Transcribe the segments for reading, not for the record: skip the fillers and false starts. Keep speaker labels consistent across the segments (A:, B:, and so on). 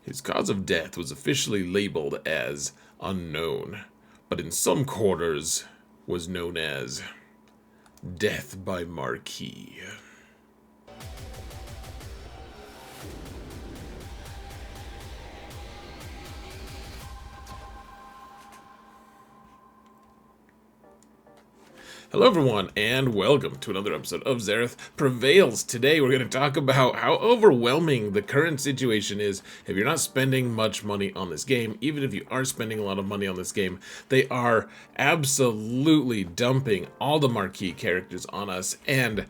A: His cause of death was officially labeled as unknown, but in some quarters was known as death by Marquis. Hello everyone, and welcome to another episode of Zetas Prevails. Today we're going to talk about how overwhelming the current situation is if you're not spending much money on this game. Even if you are spending a lot of money on this game, they are absolutely dumping all the marquee characters on us, and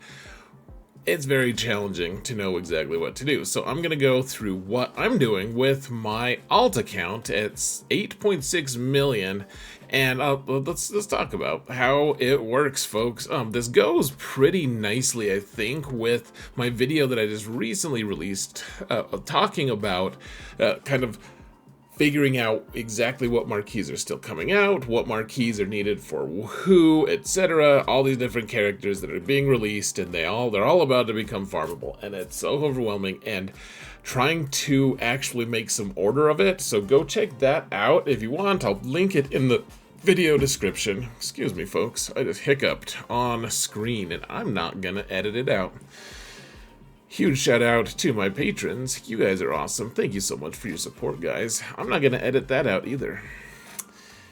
A: it's very challenging to know exactly what to do. So I'm going to go through what I'm doing with my alt account at 8.6 million. And let's talk about how it works, folks. This goes pretty nicely, I think, with my video that I just recently released, talking about kind of figuring out exactly what marquees are still coming out, what marquees are needed for who, etc. All these different characters that are being released, and they're all about to become farmable, and it's so overwhelming. And trying to actually make some order of it. So go check that out if you want. I'll link it in the video description. Excuse me, folks. I just hiccuped on screen, and I'm not gonna edit it out. Huge shout out to my patrons. You guys are awesome. Thank you so much for your support, guys. I'm not gonna edit that out either.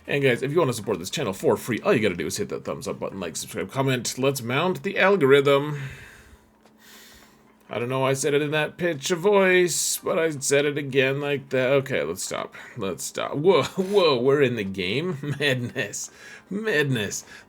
A: And guys, if you want to support this channel for free, all you gotta do is hit that thumbs up button, like, subscribe, comment. Let's mount the algorithm. I don't know why I said it in that pitch of voice, but I said it again like that. Okay, let's stop. Whoa, we're in the game? Madness.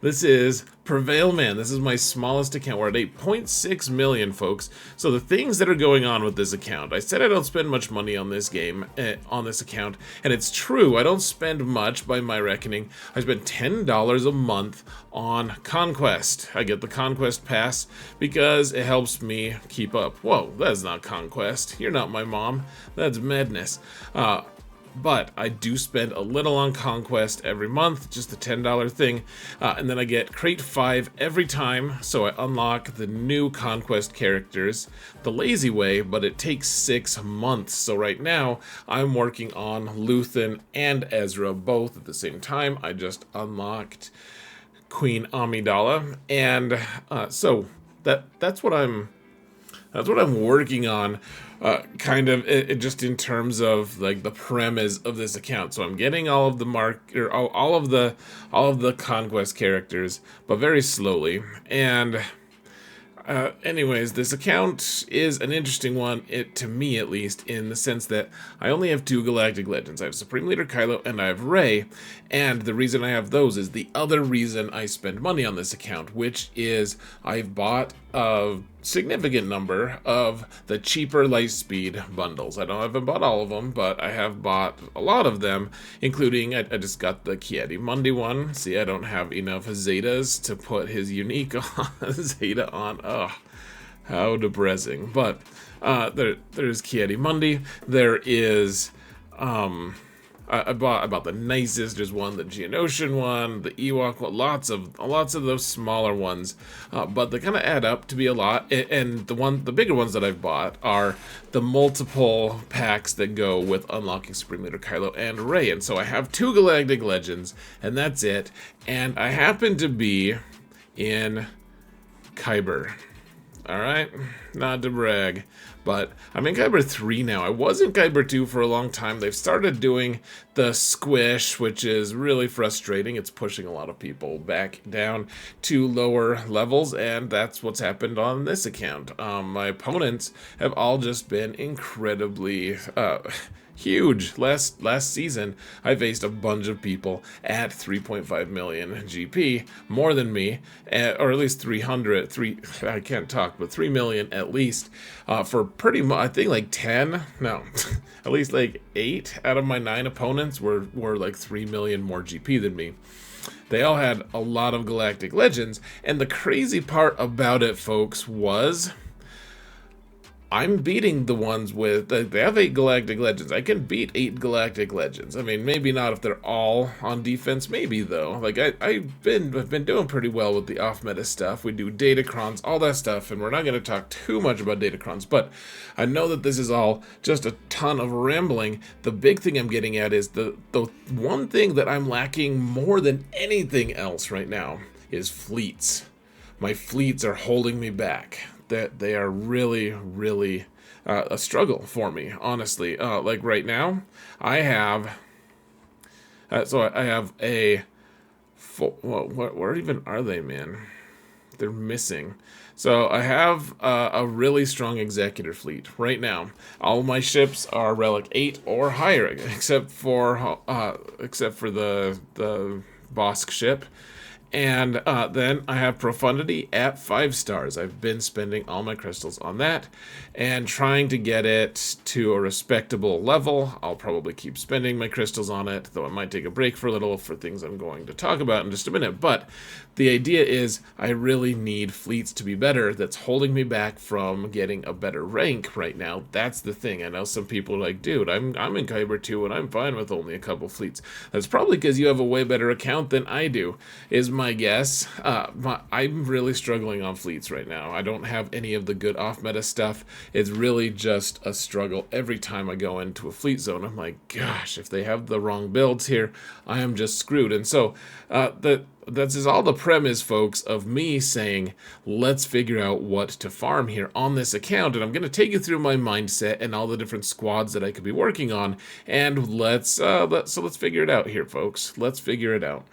A: This is Prevail Man. This is my smallest account. We're at 8.6 million, folks. So the things that are going on with this account. I said I don't spend much money on this game, on this account, and it's true. I don't spend much by my reckoning. I spend $10 a month on Conquest. I get the Conquest pass because it helps me keep up. Whoa, that's not Conquest. You're not my mom. That's madness. But I do spend a little on Conquest every month, just a $10 thing, and then I get Crate 5 every time, so I unlock the new Conquest characters the lazy way, but it takes 6 months. So right now, I'm working on Luthen and Ezra both at the same time. I just unlocked Queen Amidala, and so that's what I'm working on, kind of just in terms of like the premise of this account. So I'm getting all of the all of the Conquest characters, but very slowly. And anyways, this account is an interesting one, to me at least, in the sense that I only have 2 Galactic Legends. I have Supreme Leader Kylo and I have Rey, and the reason I have those is the other reason I spend money on this account, which is I've bought a significant number of the cheaper Lightspeed bundles. I haven't bought all of them, but I have bought a lot of them, including, I just got the Ki-Adi-Mundi one. See, I don't have enough Zetas to put his unique Zeta on. Ugh, how depressing. But there's Ki-Adi-Mundi. There is I bought the nicest. There's one, the Geonosian one, the Ewok one, lots of those smaller ones, but they kind of add up to be a lot. And the bigger ones that I've bought are the multiple packs that go with unlocking Supreme Leader Kylo and Rey. And so I have 2 Galactic Legends, and that's it. And I happen to be in Kyber. Alright, not to brag, but I'm in Kyber 3 now. I was in Kyber 2 for a long time. They've started doing the squish, which is really frustrating. It's pushing a lot of people back down to lower levels, and that's what's happened on this account. My opponents have all just been incredibly huge. Last season, I faced a bunch of people at 3.5 million GP, more than me, or at least 3 million at least, for pretty much, I think like 10, no, at least like 8 out of my 9 opponents were like 3 million more GP than me. They all had a lot of Galactic Legends, and the crazy part about it, folks, was I'm beating the ones with, they have 8 Galactic Legends. I can beat 8 Galactic Legends. I mean, maybe not if they're all on defense, maybe though. Like, I've been doing pretty well with the off-meta stuff. We do Datacrons, all that stuff, and we're not going to talk too much about Datacrons, but I know that this is all just a ton of rambling. The big thing I'm getting at is the one thing that I'm lacking more than anything else right now is fleets. My fleets are holding me back. That they are really, really a struggle for me, honestly. Like right now, I have I have a where even are they, man? They're missing. So I have a really strong executor fleet right now. All my ships are relic 8 or higher, except for the Bosk ship. And then I have Profundity at 5 stars. I've been spending all my crystals on that and trying to get it to a respectable level. I'll probably keep spending my crystals on it, though I might take a break for a little for things I'm going to talk about in just a minute. But the idea is I really need fleets to be better. That's holding me back from getting a better rank right now. That's the thing. I know some people are like, dude, I'm in Kyber 2 and I'm fine with only a couple fleets. That's probably because you have a way better account than I do, is my guess. I'm really struggling on fleets right now. I don't have any of the good off-meta stuff. It's really just a struggle every time I go into a fleet zone. I'm like, gosh, if they have the wrong builds here, I am just screwed. And so that's all the premise, folks, of me saying, let's figure out what to farm here on this account. And I'm going to take you through my mindset and all the different squads that I could be working on. And let's figure it out here, folks. Let's figure it out.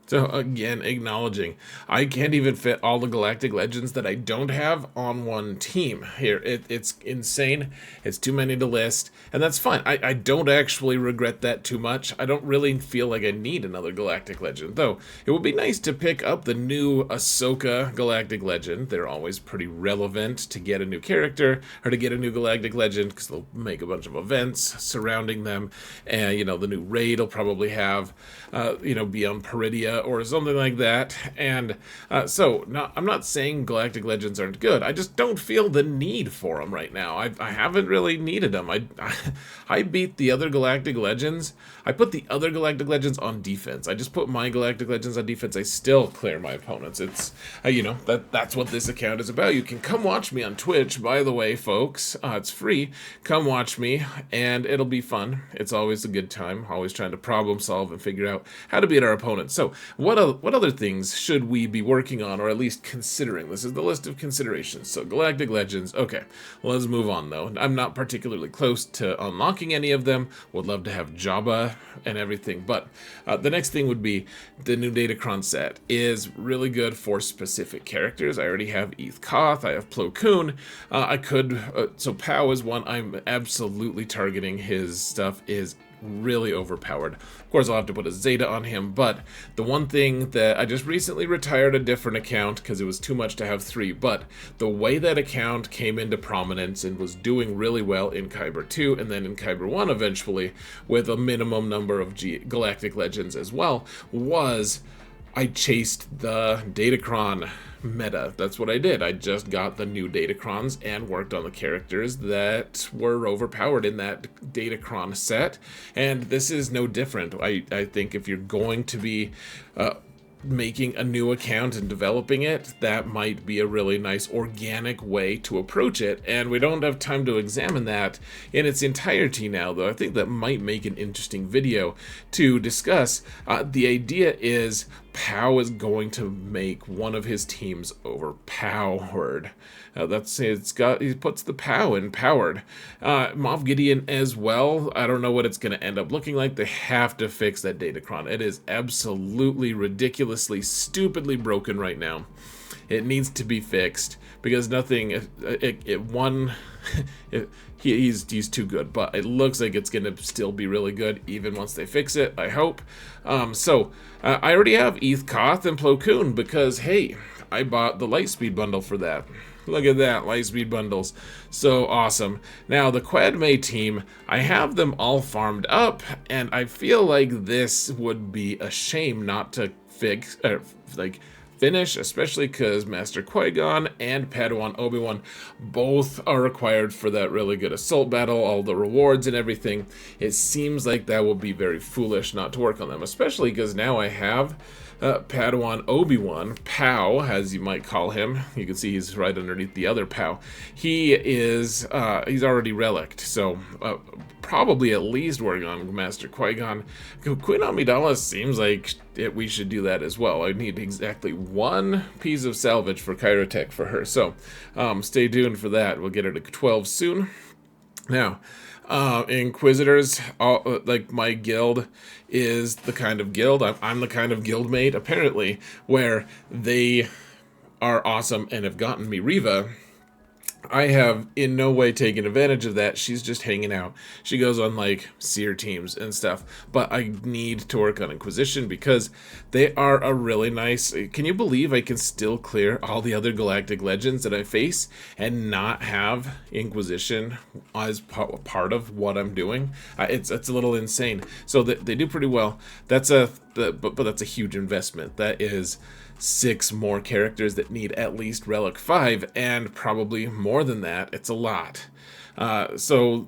A: So again, acknowledging, I can't even fit all the Galactic Legends that I don't have on one team here. It's insane. It's too many to list, and that's fine. I don't actually regret that too much. I don't really feel like I need another Galactic Legend, though it would be nice to pick up the new Ahsoka Galactic Legend. They're always pretty relevant to get a new character, or to get a new Galactic Legend, because they'll make a bunch of events surrounding them, and, you know, the new raid will probably have, Beyond Peridia, or something like that. And I'm not saying Galactic Legends aren't good. I just don't feel the need for them right now. I haven't really needed them. I beat the other Galactic Legends. I put the other Galactic Legends on defense. I just put my Galactic Legends on defense. I still clear my opponents. It's, that's what this account is about. You can come watch me on Twitch, by the way, folks. It's free. Come watch me, and it'll be fun. It's always a good time. Always trying to problem solve and figure out how to beat our opponents. So what other things should we be working on, or at least considering? This is the list of considerations. So Galactic Legends. Okay, well, let's move on, though. I'm not particularly close to unlocking any of them. Would love to have Jabba and everything, but the next thing would be the new Datacron set is really good for specific characters. I already have Eth Koth. I have Plo Koon. So Pow is one I'm absolutely targeting. His stuff is really overpowered. Of course, I'll have to put a Zeta on him, but the one thing that I just recently retired a different account because it was too much to have 3, but the way that account came into prominence and was doing really well in Kyber 2 and then in Kyber 1 eventually with a minimum number of Galactic Legends as well was I chased the Datacron meta. That's what I did. I just got the new Datacrons and worked on the characters that were overpowered in that Datacron set, and this is no different. I think if you're going to be making a new account and developing it, that might be a really nice organic way to approach it, and we don't have time to examine that in its entirety now, though I think that might make an interesting video to discuss. The idea is Pow is going to make one of his teams overpowered. He puts the Pow in powered. Moff Gideon as well. I don't know what it's going to end up looking like. They have to fix that Datacron. It is absolutely ridiculously, stupidly broken right now. It needs to be fixed because he's too good, but it looks like it's going to still be really good even once they fix it, I hope. I already have Eth Koth and Plo Koon because, hey, I bought the Lightspeed bundle for that. Look at that, Lightspeed bundles. So awesome. Now, the Quad May team, I have them all farmed up, and I feel like this would be a shame not to finish, especially because Master Qui-Gon and Padawan Obi-Wan both are required for that really good assault battle, all the rewards and everything. It seems like that will be very foolish not to work on them, especially because now I have Padawan Obi-Wan, Pow, as you might call him. You can see he's right underneath the other Pow. He is, he's already relicked, so probably at least working on Master Qui-Gon. Queen Amidala seems like we should do that as well. I need exactly one piece of salvage for Kyrotech for her, so stay tuned for that. We'll get her to 12 soon. Now, Inquisitors, like my guild is the kind of guild, I'm the kind of guildmate, apparently, where they are awesome and have gotten me Riva. I have in no way taken advantage of that. She's just hanging out. She goes on like seer teams and stuff. But I need to work on Inquisition because they are a really nice... Can you believe I can still clear all the other Galactic Legends that I face and not have Inquisition as part of what I'm doing? It's a little insane. So they do pretty well. But that's a huge investment. That is 6 more characters that need at least Relic 5, and probably more than that. It's a lot. So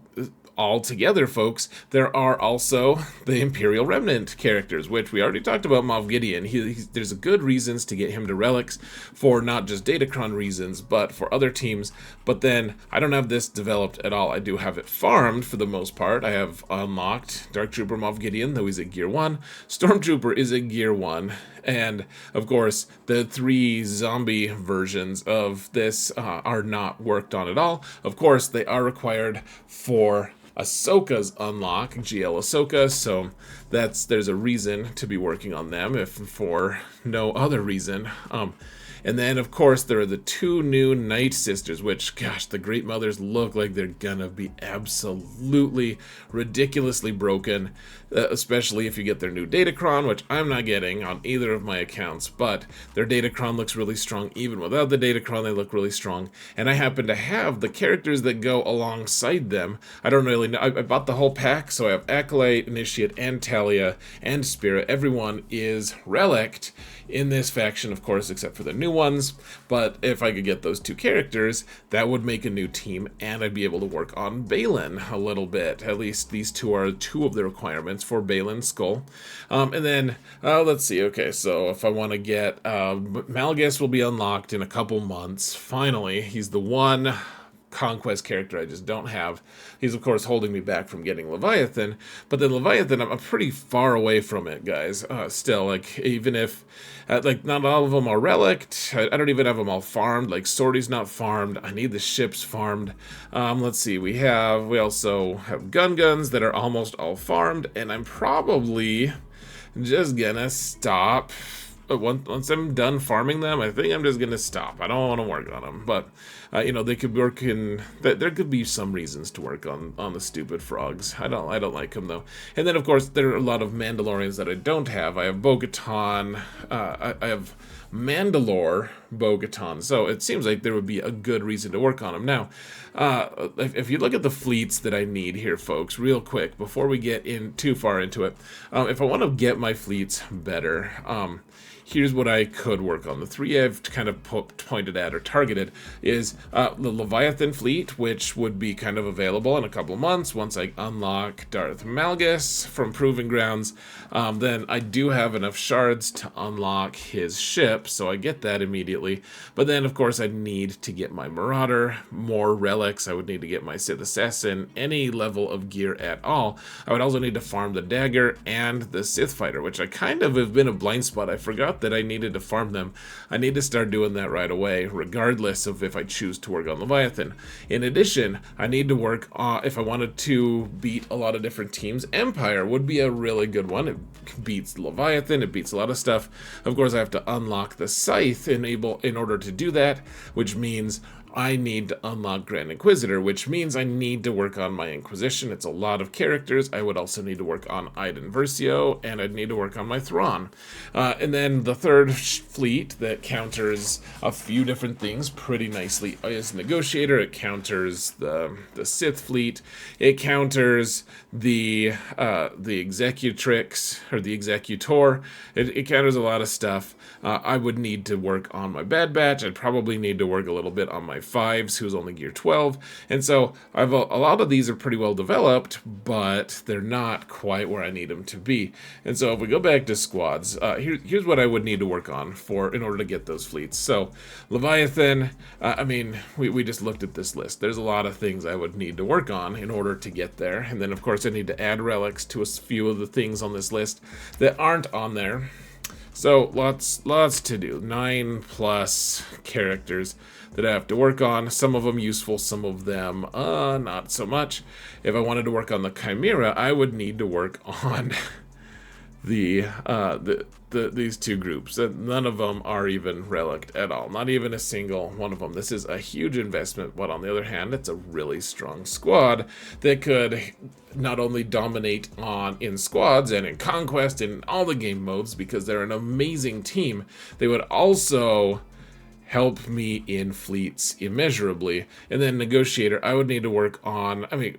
A: all together, folks, there are also the Imperial Remnant characters, which we already talked about. Moff Gideon, there's good reasons to get him to relics for not just Datacron reasons, but for other teams. But then I don't have this developed at all. I do have it farmed for the most part. I have unlocked Dark Trooper Moff Gideon, though he's at Gear 1. Stormtrooper is at Gear 1. And, of course, the 3 zombie versions of this are not worked on at all. Of course, they are required for Ahsoka's unlock, GL Ahsoka, so there's a reason to be working on them, if for no other reason. And then, of course, there are the 2 new Night Sisters, which, gosh, the Great Mothers look like they're gonna be absolutely ridiculously broken, especially if you get their new Datacron, which I'm not getting on either of my accounts, but their Datacron looks really strong. Even without the Datacron, they look really strong. And I happen to have the characters that go alongside them. I don't really know. I bought the whole pack, so I have Acolyte, Initiate, and Talia, and Spirit. Everyone is relicked in this faction, of course, except for the new ones. But if I could get those 2 characters, that would make a new team, and I'd be able to work on Balin a little bit. At least these 2 are 2 of the requirements for Balin's skull. And then, let's see, okay, so if I want to get, Malgus will be unlocked in a couple months. Finally, he's the one Conquest character I just don't have. He's, of course, holding me back from getting Leviathan, but then Leviathan, I'm pretty far away from it, guys. Still, like, even if, like, not all of them are relicked, I don't even have them all farmed. Like, Sorty's not farmed. I need the ships farmed. Let's see, we also have guns that are almost all farmed, and I'm probably just gonna stop. Once I'm done farming them, I think I'm just gonna stop. I don't want to work on them, but you know, they could work in. There could be some reasons to work on the stupid frogs. I don't like them though. And then of course there are a lot of Mandalorians that I don't have. I have Bo-Katan. I have Mandalore Bo-Katan. So it seems like there would be a good reason to work on them. Now, if you look at the fleets that I need here, folks, real quick before we get in too far into it, if I want to get my fleets better, here's what I could work on. The 3 I've kind of pointed at or targeted is the Leviathan fleet, which would be kind of available in a couple of months once I unlock Darth Malgus from Proving Grounds. Then I do have enough shards to unlock his ship, so I get that immediately. But then, of course, I need to get my Marauder, more relics. I would need to get my Sith Assassin, any level of gear at all. I would also need to farm the Dagger and the Sith Fighter, which I kind of have been a blind spot. I forgot that I needed to farm them. I need to start doing that right away, regardless of if I choose to work on Leviathan. In addition, I need to work on, if I wanted to beat a lot of different teams, Empire would be a really good one. It beats Leviathan, it beats a lot of stuff. Of course, I have to unlock the Scythe in order to do that, which means I need to unlock Grand Inquisitor, which means I need to work on my Inquisition. It's a lot of characters. I would also need to work on Iden Versio, and I'd need to work on my Thrawn. And then the third fleet that counters a few different things pretty nicely is Negotiator. It counters the Sith fleet. It counters the Executrix, or the Executor. It counters a lot of stuff. I would need to work on my Bad Batch. I'd probably need to work a little bit on my Fives, who's only gear 12. And so a lot of these are pretty well developed, but they're not quite where I need them to be. And so if we go back to squads, here's what I would need to work on in order to get those fleets. So Leviathan, I mean, we just looked at this list. There's a lot of things I would need to work on in order to get there. And then, of course, I need to add relics to a few of the things on this list that aren't on there. So lots to do. 9+ characters that I have to work on. Some of them useful, some of them not so much. If I wanted to work on the Chimera, I would need to work on these two groups. None of them are even relicked at all. Not even a single one of them. This is a huge investment, but on the other hand, it's a really strong squad that could not only dominate in squads and in Conquest and in all the game modes because they're an amazing team, they would also help me in fleets immeasurably. And then Negotiator, I would need to work on, I mean,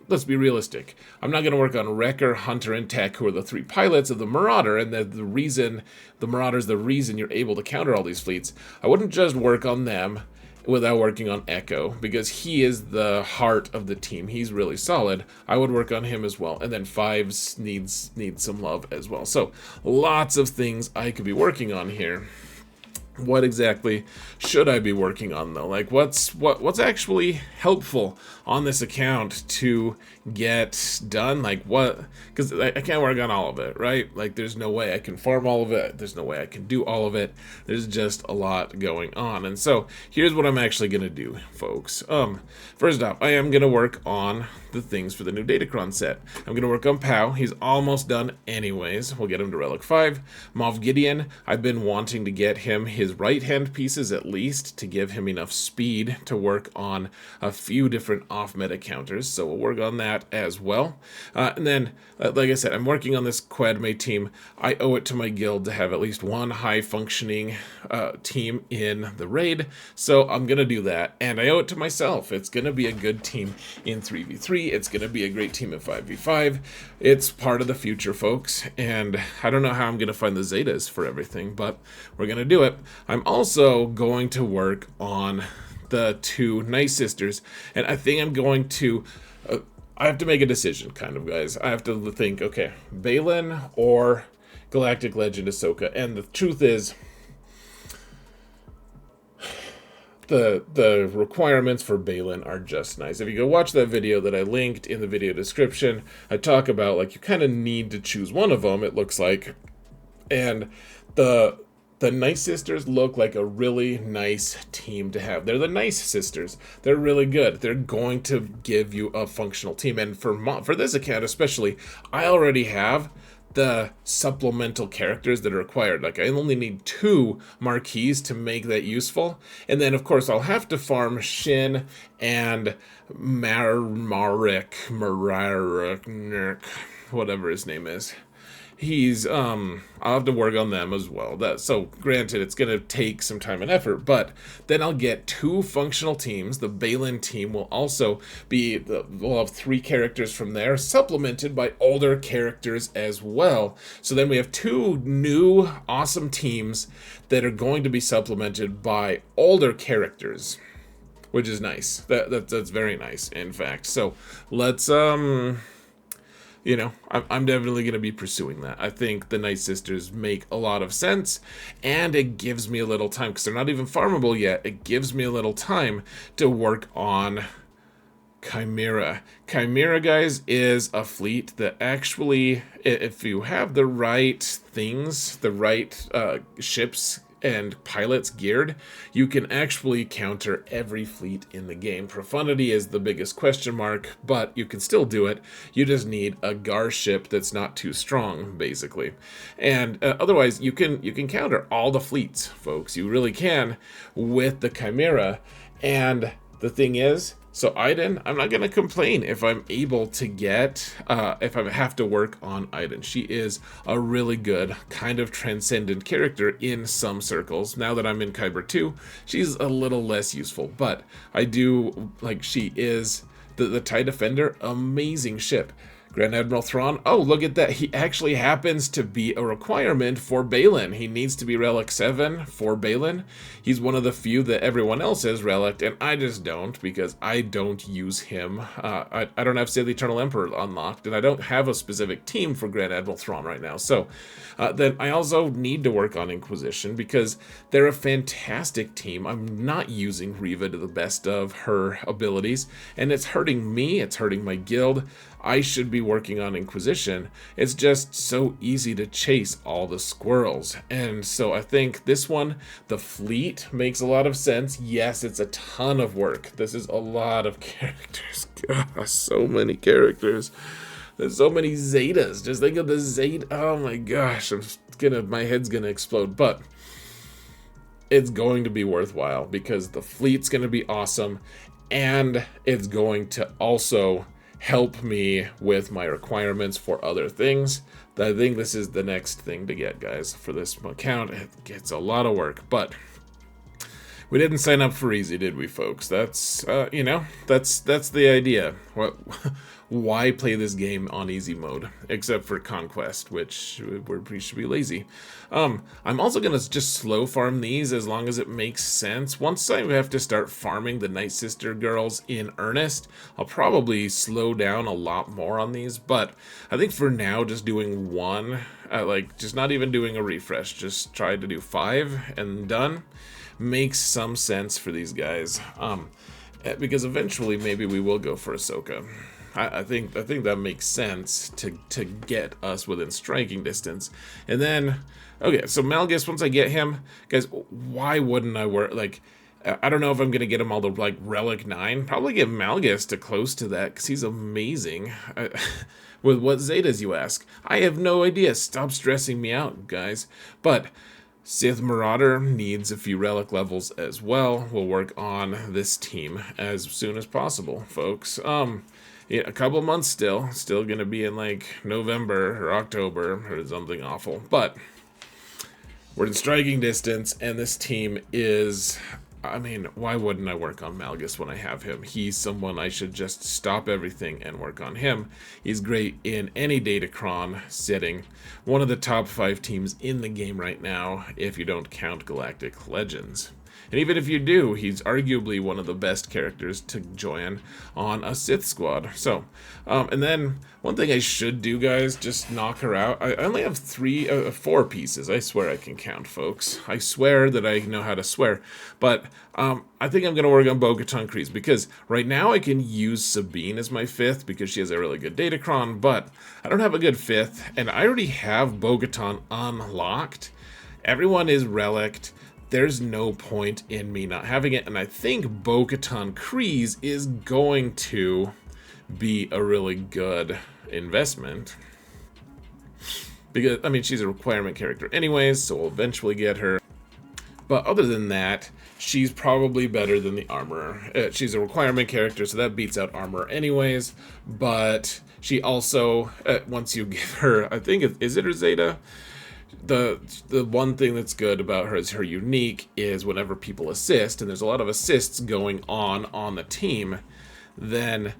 A: let's be realistic. I'm not going to work on Wrecker, Hunter, and Tech, who are the 3 pilots of the Marauder, and the reason, the Marauder's the reason you're able to counter all these fleets. I wouldn't just work on them without working on Echo, because he is the heart of the team. He's really solid. I would work on him as well. And then Fives needs some love as well. So lots of things I could be working on here. What exactly should I be working on, though? Like, what's actually helpful on this account to get done? Like, what? Because I can't work on all of it, right? Like, there's no way I can farm all of it. There's no way I can do all of it. There's just a lot going on. And so here's what I'm actually going to do, folks. First off, I am going to work on the things for the new Datacron set. I'm going to work on Pow. He's almost done anyways. We'll get him to Relic 5. Moff Gideon, I've been wanting to get him his right-hand pieces at least to give him enough speed to work on a few different off-meta counters, so we'll work on that as well. And then, like I said, I'm working on this Quadmate team. I owe it to my guild to have at least one high-functioning team in the raid, so I'm going to do that. And I owe it to myself. It's going to be a good team in 3v3. It's going to be a great team in 5v5. It's part of the future, folks, and I don't know how I'm going to find the Zetas for everything, but we're going to do it. I'm also going to work on the 2 Night Sisters, and I think I'm going to... I have to make a decision, kind of, guys. I have to think, okay, Balin or Galactic Legend Ahsoka, and the truth is... The requirements for Balin are just nice. If you go watch that video that I linked in the video description, I talk about, like, you kind of need to choose one of them, it looks like. And the Night Sisters look like a really nice team to have. They're the Nice Sisters. They're really good. They're going to give you a functional team. And for this account especially, I already have the supplemental characters that are required. Like, I only need 2 marquees to make that useful. And then, of course, I'll have to farm Shin and Marek, whatever his name is. He's, I'll have to work on them as well. So, granted, it's going to take some time and effort, but then I'll get 2 functional teams. The Balin team will also be, we'll have 3 characters from there, supplemented by older characters as well. So then we have 2 new, awesome teams that are going to be supplemented by older characters, which is nice. That's very nice, in fact. So, let's, you know, I'm definitely going to be pursuing that. I think the Night Sisters make a lot of sense, and it gives me a little time, because they're not even farmable yet. It gives me a little time to work on Chimera. Chimera, guys, is a fleet that actually, if you have the right things, the right ships and pilots geared, you can actually counter every fleet in the game. Profundity is the biggest question mark, but you can still do it. You just need a Gar ship that's not too strong, basically. And otherwise, you can counter all the fleets, folks. You really can with the Chimera. And the thing is, so Aiden, I'm not going to complain if I'm able to get, if I have to work on Aiden. She is a really good, kind of transcendent character in some circles. Now that I'm in Kyber 2, she's a little less useful, but I do, like, she is the TIE Defender, amazing ship. Grand Admiral Thrawn, oh, look at that. He actually happens to be a requirement for Balin. He needs to be Relic 7 for Balin. He's one of the few that everyone else has Relic, and I just don't, because I don't use him. I don't have Say the Eternal Emperor unlocked, and I don't have a specific team for Grand Admiral Thrawn right now. So then I also need to work on Inquisition, because they're a fantastic team. I'm not using Reva to the best of her abilities, and it's hurting me, it's hurting my guild. I should be working on Inquisition. It's just so easy to chase all the squirrels. And so I think this one, the fleet, makes a lot of sense. Yes, it's a ton of work. This is a lot of characters. Gosh, so many characters. There's so many Zetas. Just think of the Zeta. Oh my gosh, my head's gonna explode. But it's going to be worthwhile because the fleet's gonna be awesome, and it's going to also help me with my requirements for other things. I think this is the next thing to get, guys, for this account. It gets a lot of work, but we didn't sign up for easy, did we, folks? That's that's the idea. Why play this game on easy mode, except for Conquest, which we should be lazy. I'm also gonna just slow farm these as long as it makes sense. Once I have to start farming the Night Sister girls in earnest, I'll probably slow down a lot more on these, but I think for now, just doing one, just not even doing a refresh, just try to do 5 and done, makes some sense for these guys. Because eventually maybe we will go for Ahsoka. I think that makes sense to get us within striking distance. And then, okay, so Malgus, once I get him, guys, why wouldn't I work, I don't know if I'm going to get him all to, Relic 9. Probably get Malgus to close to that, because he's amazing. With what Zetas, you ask? I have no idea. Stop stressing me out, guys. But Sith Marauder needs a few Relic levels as well. We'll work on this team as soon as possible, folks. Yeah, a couple months still gonna be in November or October or something awful, but we're in striking distance, and this team is, I mean, why wouldn't I work on Malgus when I have him? He's someone I should just stop everything and work on him. He's great in any Datacron setting. One of the top 5 teams in the game right now, if you don't count Galactic Legends. And even if you do, he's arguably one of the best characters to join on a Sith squad. So, and then one thing I should do, guys, just knock her out. I only have 4 pieces. I swear I can count, folks. I swear that I know how to swear. But I think I'm going to work on Bo-Katan Kryze, because right now I can use Sabine as my 5th because she has a really good Datacron, but I don't have a good 5th, and I already have Bo-Katan unlocked. Everyone is Relicked. There's no point in me not having it, and I think Bo-Katan Kryze is going to be a really good investment. Because, I mean, she's a requirement character anyways, so we'll eventually get her. But other than that, she's probably better than the Armorer. She's a requirement character, so that beats out Armorer anyways, but she also, once you give her, I think, is it her Zeta? The one thing that's good about her is her unique is whenever people assist, and there's a lot of assists going on the team, then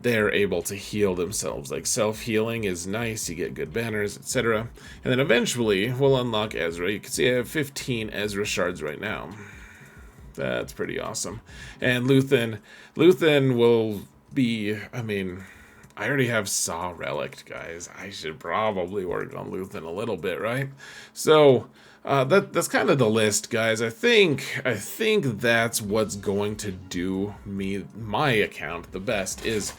A: they're able to heal themselves. Like self-healing is nice, you get good banners, etc. And then eventually we'll unlock Ezra. You can see I have 15 Ezra shards right now. That's pretty awesome. And Luthen will be, I mean, I already have Saw Relict, guys. I should probably work on Luthen a little bit, right? So that's kind of the list, guys. I think that's what's going to do my account the best is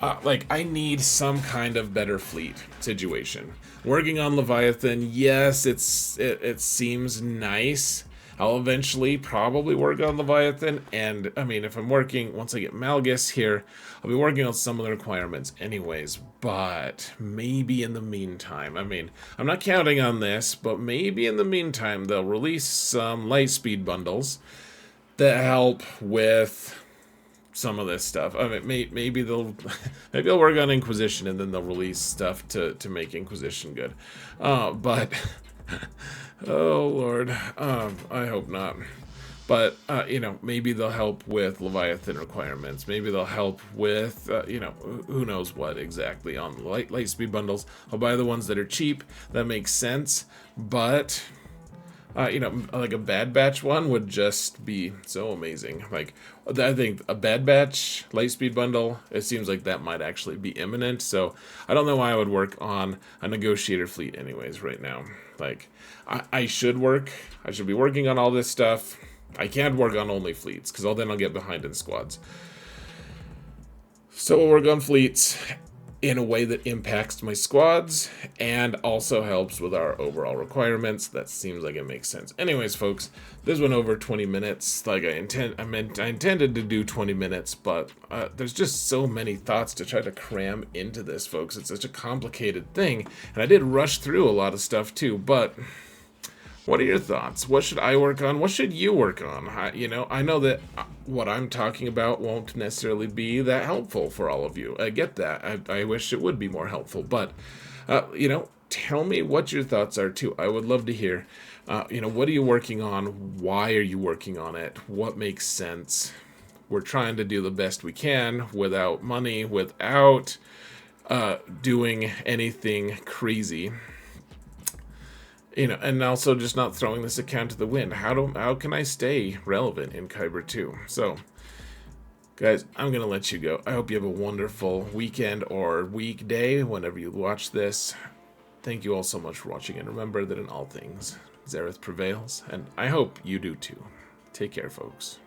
A: I need some kind of better fleet situation. Working on Leviathan, yes, it seems nice. I'll eventually probably work on Leviathan, and I mean, if I'm working, once I get Malgus here, I'll be working on some of the requirements anyways, but maybe in the meantime, I mean, I'm not counting on this, but maybe in the meantime, they'll release some Lightspeed bundles, that help with some of this stuff. I mean, maybe they'll maybe they'll work on Inquisition and then they'll release stuff to make Inquisition good. But oh Lord, I hope not. But you know, maybe they'll help with Leviathan requirements. Maybe they'll help with you know, who knows what exactly on light speed bundles. I'll buy the ones that are cheap. That makes sense. But you know, like a Bad Batch one would just be so amazing. Like, I think a Bad Batch Lightspeed bundle, it seems like that might actually be imminent. So I don't know why I would work on a negotiator fleet anyways right now. Like, I should be working on all this stuff. I can't work on only fleets, because then I'll get behind in squads. So we'll work on fleets in a way that impacts my squads and also helps with our overall requirements. That seems like it makes sense. Anyways, folks, this went over 20 minutes. Like I intended to do 20 minutes, but there's just so many thoughts to try to cram into this, folks. It's such a complicated thing, and I did rush through a lot of stuff too, but what are your thoughts? What should I work on? What should you work on? You know, I know that what I'm talking about won't necessarily be that helpful for all of you. I get that. I wish it would be more helpful. But, you know, tell me what your thoughts are, too. I would love to hear. You know, what are you working on? Why are you working on it? What makes sense? We're trying to do the best we can without money, without doing anything crazy. You know, and also just not throwing this account to the wind. How can I stay relevant in Kyber 2? So, guys, I'm going to let you go. I hope you have a wonderful weekend or weekday whenever you watch this. Thank you all so much for watching, and remember that in all things, Zereth prevails, and I hope you do too. Take care, folks.